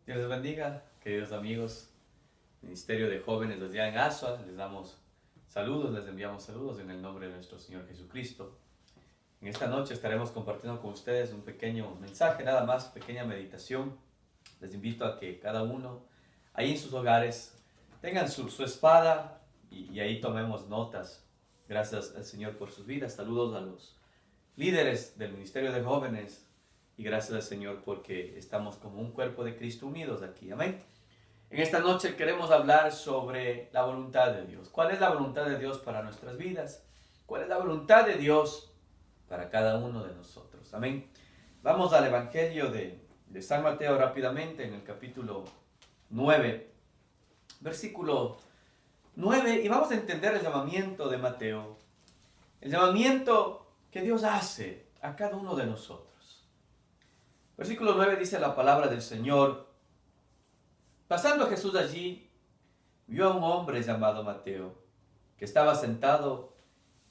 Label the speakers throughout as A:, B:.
A: Dios les bendiga, queridos amigos. Ministerio de Jóvenes desde allá en Asua, les damos saludos, les enviamos saludos en el nombre de nuestro Señor Jesucristo. En esta noche estaremos compartiendo con ustedes un pequeño mensaje, nada más, pequeña meditación. Les invito a que cada uno, ahí en sus hogares, tengan su espada y ahí tomemos notas. Gracias al Señor por sus vidas. Saludos a los líderes del Ministerio de Jóvenes y gracias al Señor porque estamos como un cuerpo de Cristo unidos aquí. Amén. En esta noche queremos hablar sobre la voluntad de Dios. ¿Cuál es la voluntad de Dios para nuestras vidas? ¿Cuál es la voluntad de Dios para cada uno de nosotros? Amén. Vamos al Evangelio de San Mateo rápidamente en el capítulo 9, versículo 9, y vamos a entender el llamamiento de Mateo, el llamamiento que Dios hace a cada uno de nosotros. Versículo 9 dice la palabra del Señor: pasando Jesús allí, vio a un hombre llamado Mateo, que estaba sentado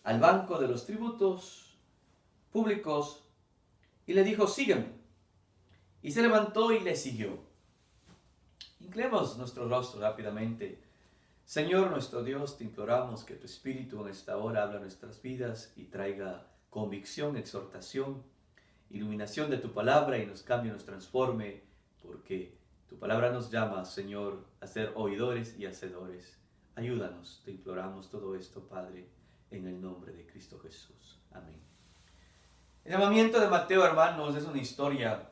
A: al banco de los tributos públicos, y le dijo: sígueme. Y se levantó y le siguió. Inclinemos nuestro rostro rápidamente. Señor nuestro Dios, te imploramos que tu Espíritu en esta hora habla a nuestras vidas y traiga convicción, exhortación, iluminación de tu palabra y nos cambie, nos transforme, porque tu palabra nos llama, Señor, a ser oidores y hacedores. Ayúdanos, te imploramos todo esto, Padre, en el nombre de Cristo Jesús. Amén. El llamamiento de Mateo, hermanos, es una historia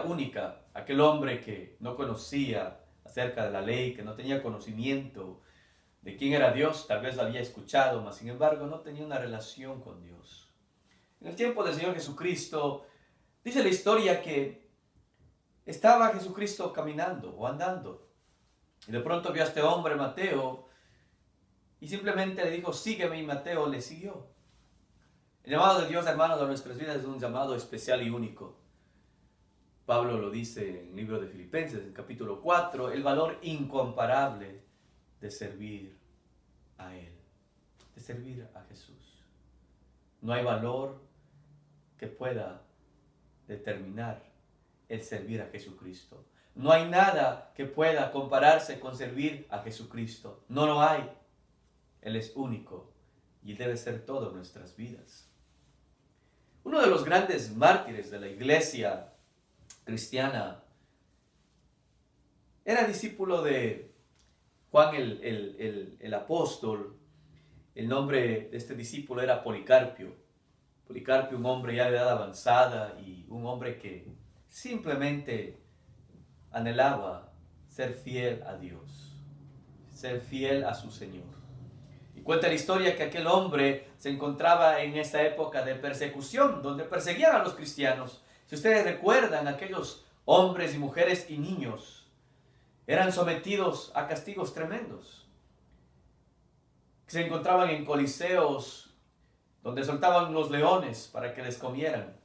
A: única. Aquel hombre que no conocía acerca de la ley, que no tenía conocimiento de quién era Dios, tal vez lo había escuchado, mas sin embargo no tenía una relación con Dios. En el tiempo del Señor Jesucristo, dice la historia que estaba Jesucristo caminando o andando, y de pronto vio a este hombre, Mateo, y simplemente le dijo: sígueme, y Mateo le siguió. El llamado de Dios, hermanos, a nuestras vidas es un llamado especial y único. Pablo lo dice en el libro de Filipenses, en el capítulo 4, el valor incomparable de servir a Él, de servir a Jesús. No hay valor que pueda determinar el servir a Jesucristo. No hay nada que pueda compararse con servir a Jesucristo. No lo hay. Él es único y debe ser todo en nuestras vidas. Uno de los grandes mártires de la iglesia cristiana era discípulo de Juan el apóstol. El nombre de este discípulo era Policarpio. Policarpio, un hombre ya de edad avanzada y un hombre que simplemente anhelaba ser fiel a Dios, ser fiel a su Señor. Y cuenta la historia que aquel hombre se encontraba en esa época de persecución, donde perseguían a los cristianos. Si ustedes recuerdan, aquellos hombres y mujeres y niños eran sometidos a castigos tremendos. Se encontraban en coliseos donde soltaban los leones para que les comieran,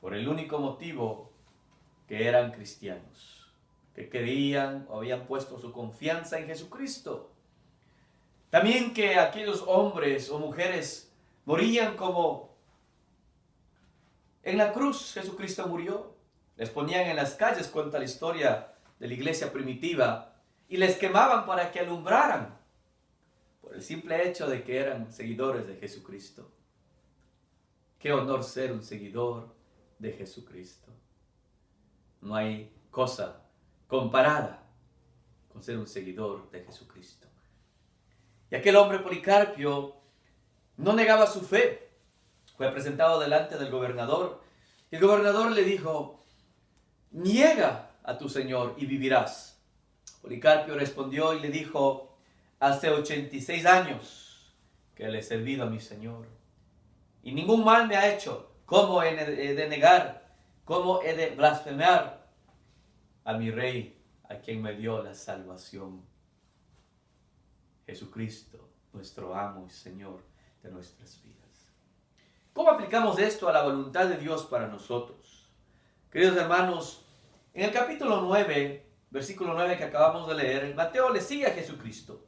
A: por el único motivo que eran cristianos, que creían o habían puesto su confianza en Jesucristo. También que aquellos hombres o mujeres morían como en la cruz Jesucristo murió. Les ponían en las calles, cuenta la historia de la iglesia primitiva, y les quemaban para que alumbraran, por el simple hecho de que eran seguidores de Jesucristo. Qué honor ser un seguidor de Jesucristo. No hay cosa comparada con ser un seguidor de Jesucristo. Y aquel hombre Policarpio no negaba su fe. Fue presentado delante del gobernador y el gobernador le dijo: niega a tu Señor y vivirás. Policarpio respondió y le dijo: hace 86 años que le he servido a mi Señor y ningún mal me ha hecho. ¿Cómo he de negar? ¿Cómo he de blasfemar a mi Rey, a quien me dio la salvación? Jesucristo, nuestro amo y Señor de nuestras vidas. ¿Cómo aplicamos esto a la voluntad de Dios para nosotros? Queridos hermanos, en el capítulo 9, versículo 9 que acabamos de leer, Mateo le sigue a Jesucristo.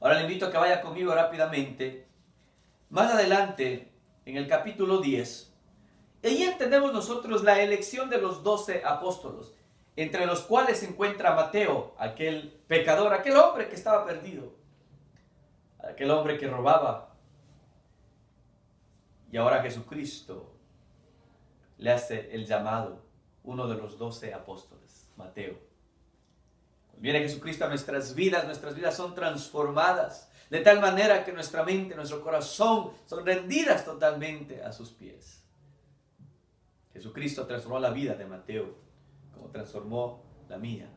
A: Ahora le invito a que vaya conmigo rápidamente, más adelante, en el capítulo 10, ahí entendemos nosotros la elección de los 12 apóstolos, entre los cuales se encuentra Mateo, aquel pecador, aquel hombre que estaba perdido, aquel hombre que robaba. Y ahora Jesucristo le hace el llamado, uno de los 12 apóstoles, Mateo. Cuando viene Jesucristo a nuestras vidas son transformadas, de tal manera que nuestra mente, nuestro corazón son rendidas totalmente a sus pies. Jesucristo transformó la vida de Mateo, como transformó la mía.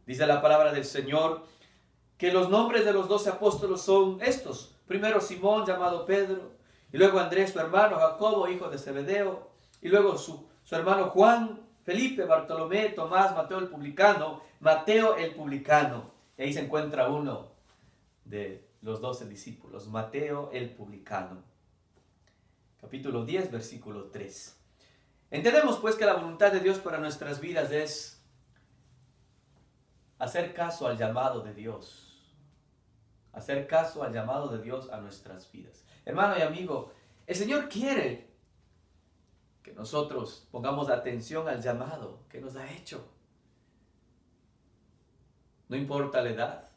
A: Dice la palabra del Señor que los nombres de los 12 apóstolos son estos. Primero Simón, llamado Pedro, y luego Andrés, su hermano, Jacobo, hijo de Zebedeo, y luego su hermano Juan, Felipe, Bartolomé, Tomás, Mateo el publicano, y ahí se encuentra uno de los 12 discípulos, Mateo el publicano. Capítulo 10, versículo 3. Entendemos pues que la voluntad de Dios para nuestras vidas es hacer caso al llamado de Dios. Hacer caso al llamado de Dios a nuestras vidas. Hermano y amigo, el Señor quiere que nosotros pongamos atención al llamado que nos ha hecho. No importa la edad,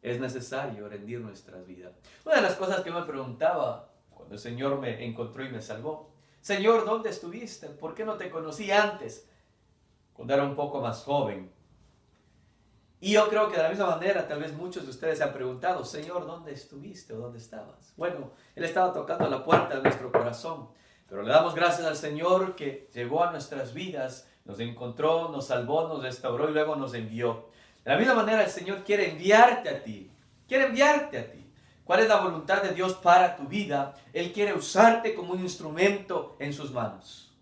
A: es necesario rendir nuestras vidas. Una de las cosas que me preguntaba cuando el Señor me encontró y me salvó: Señor, ¿dónde estuviste? ¿Por qué no te conocí antes? Cuando era un poco más joven. Y yo creo que de la misma manera, tal vez muchos de ustedes se han preguntado: Señor, ¿dónde estuviste o dónde estabas? Bueno, Él estaba tocando la puerta de nuestro corazón. Pero le damos gracias al Señor que llegó a nuestras vidas, nos encontró, nos salvó, nos restauró y luego nos envió. De la misma manera, el Señor quiere enviarte a ti. Quiere enviarte a ti. ¿Cuál es la voluntad de Dios para tu vida? Él quiere usarte como un instrumento en sus manos.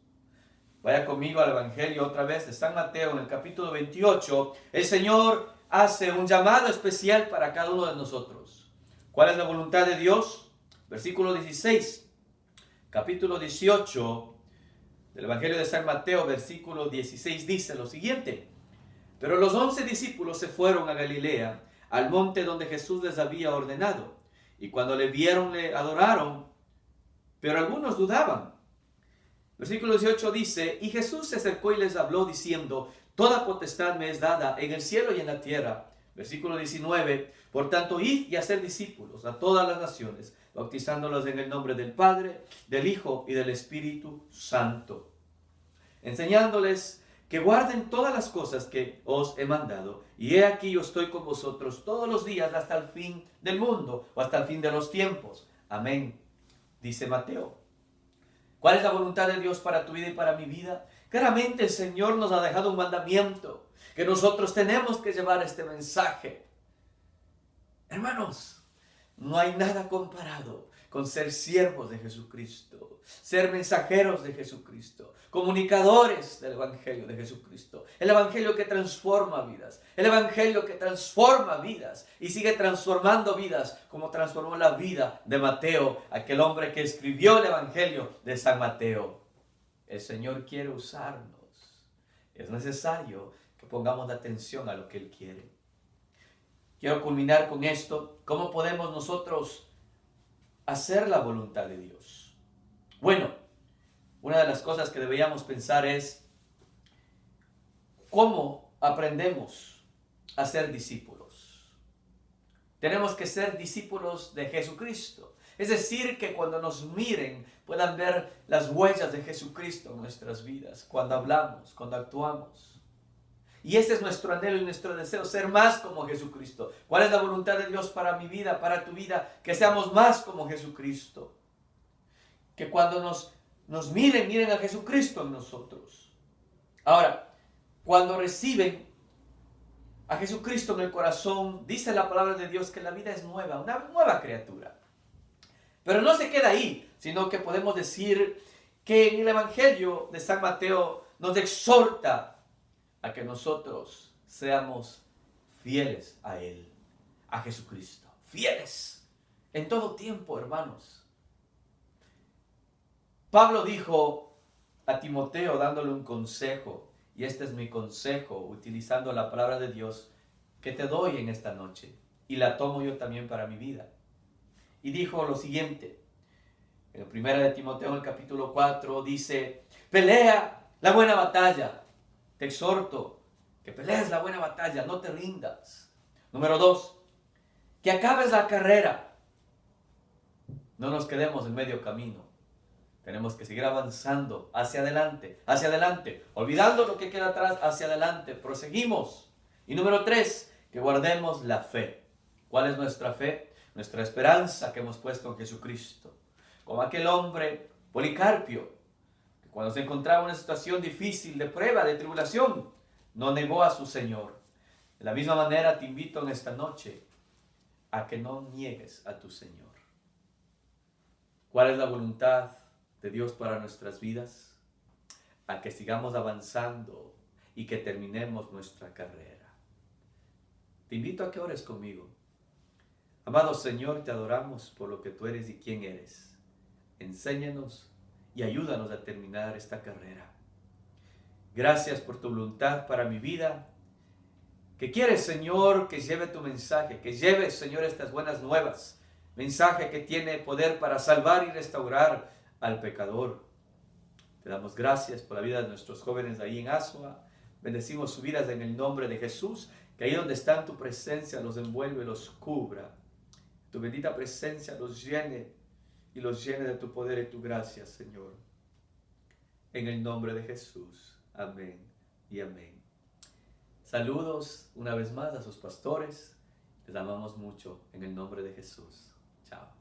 A: Vaya conmigo al Evangelio otra vez de San Mateo, en el capítulo 28. El Señor hace un llamado especial para cada uno de nosotros. ¿Cuál es la voluntad de Dios? Versículo 16. Capítulo 18 del Evangelio de San Mateo, versículo 16, dice lo siguiente: Pero los 11 discípulos se fueron a Galilea, al monte donde Jesús les había ordenado. Y cuando le vieron, le adoraron, pero algunos dudaban. Versículo 18 dice: Y Jesús se acercó y les habló diciendo: Toda potestad me es dada en el cielo y en la tierra. Versículo 19: Por tanto, id y haced discípulos a todas las naciones, bautizándolos en el nombre del Padre, del Hijo y del Espíritu Santo, enseñándoles que guarden todas las cosas que os he mandado. Y he aquí, yo estoy con vosotros todos los días hasta el fin del mundo, o hasta el fin de los tiempos. Amén, dice Mateo. ¿Cuál es la voluntad de Dios para tu vida y para mi vida? Claramente el Señor nos ha dejado un mandamiento, que nosotros tenemos que llevar este mensaje. Hermanos, no hay nada comparado con ser siervos de Jesucristo, ser mensajeros de Jesucristo, comunicadores del Evangelio de Jesucristo. El Evangelio que transforma vidas, el Evangelio que transforma vidas y sigue transformando vidas, como transformó la vida de Mateo, aquel hombre que escribió el Evangelio de San Mateo. El Señor quiere usarnos. Es necesario que pongamos atención a lo que Él quiere. Quiero culminar con esto. ¿Cómo podemos nosotros hacer la voluntad de Dios? Bueno, una de las cosas que deberíamos pensar es cómo aprendemos a ser discípulos. Tenemos que ser discípulos de Jesucristo. Es decir, que cuando nos miren puedan ver las huellas de Jesucristo en nuestras vidas, cuando hablamos, cuando actuamos. Y ese es nuestro anhelo y nuestro deseo, ser más como Jesucristo. ¿Cuál es la voluntad de Dios para mi vida, para tu vida? Que seamos más como Jesucristo. Que cuando nos miren a Jesucristo en nosotros. Ahora, cuando reciben a Jesucristo en el corazón, dice la palabra de Dios que la vida es nueva, una nueva criatura. Pero no se queda ahí, sino que podemos decir que en el Evangelio de San Mateo nos exhorta a que nosotros seamos fieles a Él, a Jesucristo. Fieles en todo tiempo, hermanos. Pablo dijo a Timoteo, dándole un consejo, y este es mi consejo, utilizando la palabra de Dios, que te doy en esta noche, y la tomo yo también para mi vida. Y dijo lo siguiente, En 1 de Timoteo, en el capítulo 4, dice, pelea la buena batalla. Te exhorto que pelees la buena batalla, no te rindas. Número 2, que acabes la carrera. No nos quedemos en medio camino. Tenemos que seguir avanzando hacia adelante, olvidando lo que queda atrás, hacia adelante, proseguimos. Y número 3, que guardemos la fe. ¿Cuál es nuestra fe? Nuestra esperanza que hemos puesto en Jesucristo. Como aquel hombre, Policarpio, que cuando se encontraba en una situación difícil, de prueba, de tribulación, no negó a su Señor. De la misma manera te invito en esta noche a que no niegues a tu Señor. ¿Cuál es la voluntad de Dios para nuestras vidas? A que sigamos avanzando y que terminemos nuestra carrera. Te invito a que ores conmigo. Amado Señor, te adoramos por lo que tú eres y quién eres. Enséñanos y ayúdanos a terminar esta carrera. Gracias por tu voluntad para mi vida. Que quieres, Señor, que lleve tu mensaje, que lleve, Señor, estas buenas nuevas. Mensaje que tiene poder para salvar y restaurar al pecador. Te damos gracias por la vida de nuestros jóvenes ahí en Asua. Bendecimos sus vidas en el nombre de Jesús, que ahí donde está en tu presencia los envuelve, los cubra. Tu bendita presencia los llene y los llene de tu poder y tu gracia, Señor. En el nombre de Jesús. Amén y amén. Saludos una vez más a sus pastores. Les amamos mucho en el nombre de Jesús. Chao.